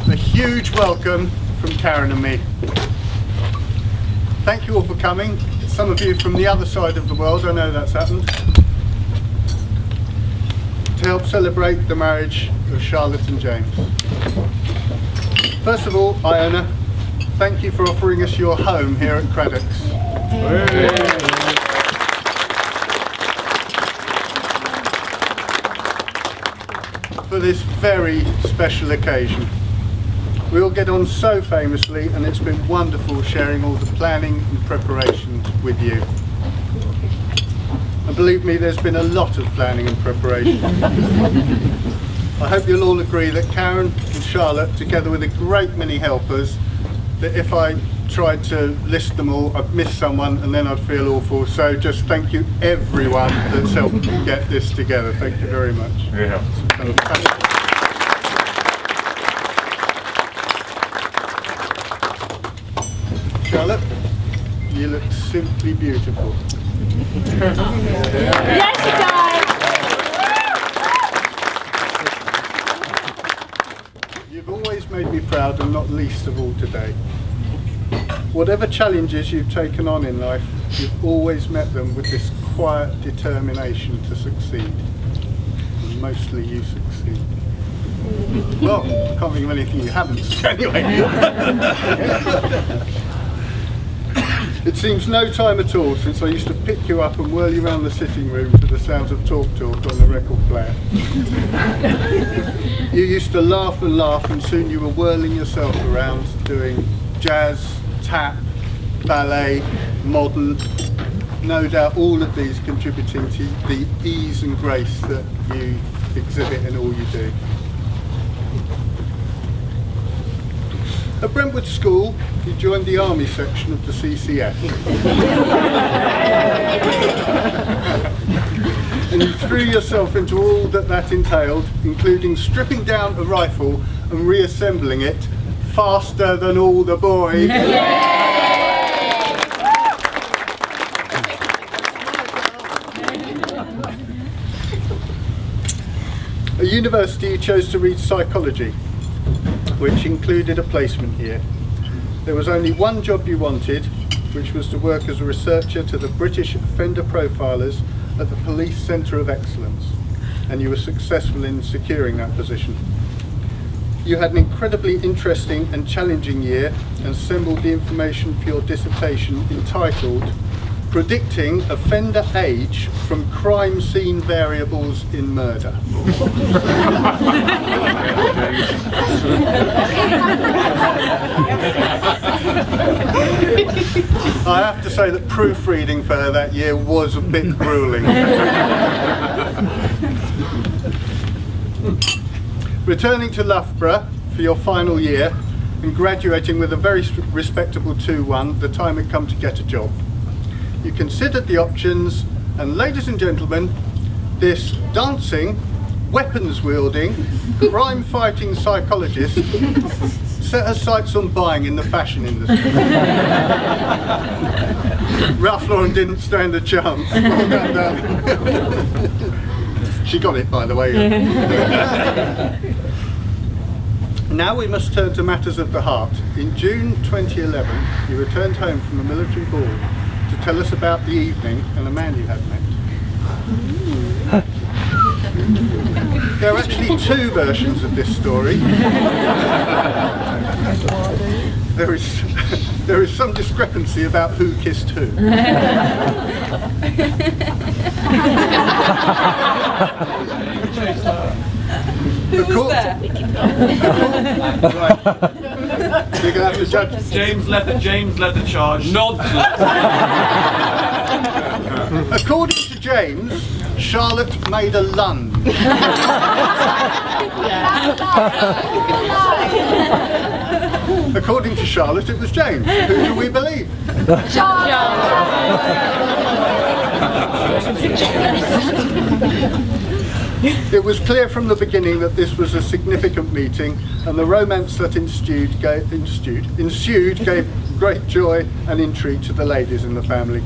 a huge welcome from Karen and me. Thank you all for coming. Some of you from the other side of the world, I know that's happened, to help celebrate the marriage of Charlotte and James. First of all, Iona, thank you for offering us your home here at Craddock's. For this very special occasion. We all get on so famously, and it's been wonderful sharing all the planning and preparation with you. And believe me, there's been a lot of planning and preparation. I hope you'll all agree that Karen and Charlotte, together with a great many helpers, that if I tried to list them all, I'd miss someone and then I'd feel awful. So just thank you everyone that's helped get this together. Thank you very much. Yeah. Charlotte, you look simply beautiful. Yes, she does. You've always made me proud, and not least of all today. Whatever challenges you've taken on in life, you've always met them with this quiet determination to succeed. And mostly you succeed. Well, I can't think of anything you haven't, anyway. It seems no time at all since I used to pick you up and whirl you around the sitting room to the sounds of Talk Talk on the record player. You used to laugh and laugh, and soon you were whirling yourself around doing jazz, tap, ballet, modern. No doubt all of these contributing to the ease and grace that you exhibit in all you do. At Brentwood School, you joined the army section of the CCF. And you threw yourself into all that entailed, including stripping down a rifle and reassembling it faster than all the boys. At university, you chose to read psychology, which included a placement here. There was only one job you wanted, which was to work as a researcher to the British offender profilers at the Police Centre of Excellence, and you were successful in securing that position. You had an incredibly interesting and challenging year and assembled the information for your dissertation entitled Predicting Offender Age from Crime Scene Variables in Murder. I have to say that proofreading for her that year was a bit grueling. Returning to Loughborough for your final year and graduating with a very respectable 2-1, the time had come to get a job. You considered the options, and ladies and gentlemen, this dancing, weapons-wielding, crime-fighting psychologist set her sights on buying in the fashion industry. Ralph Lauren didn't stand a chance. She got it, by the way. Now we must turn to matters of the heart. In June 2011, you returned home from a military ball to tell us about the evening and a man you had met. There are actually two versions of this story. There is some discrepancy about who kissed who. Who was there? Right. You're going to have to judge. James led the charge. Nonsense. According to James, Charlotte made a lunge. According to Charlotte, it was James. Who do we believe? It was clear from the beginning that this was a significant meeting, and the romance that ensued gave great joy and intrigue to the ladies in the family.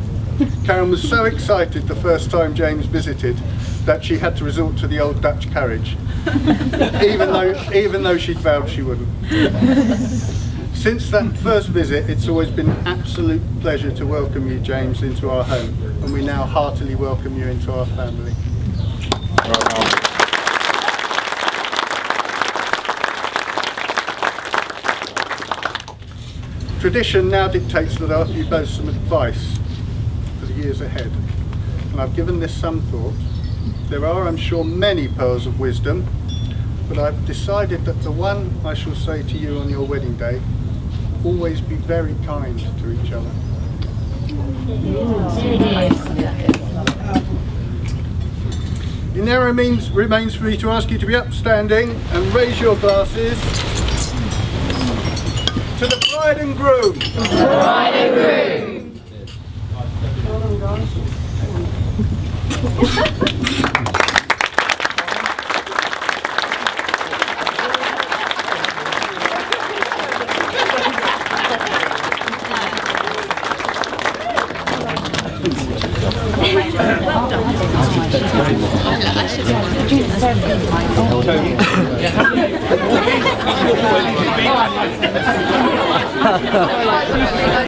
Karen was so excited the first time James visited that she had to resort to the old Dutch carriage, even though she'd vowed she wouldn't. Since that first visit, it's always been an absolute pleasure to welcome you, James, into our home, and we now heartily welcome you into our family. Tradition now dictates that I offer you both some advice for the years ahead, and I've given this some thought. There are, I'm sure, many pearls of wisdom, but I've decided that the one I shall say to you on your wedding day: always be very kind to each other. It now remains for me to ask you to be upstanding and raise your glasses to the bride and groom. Bride and groom. Well done.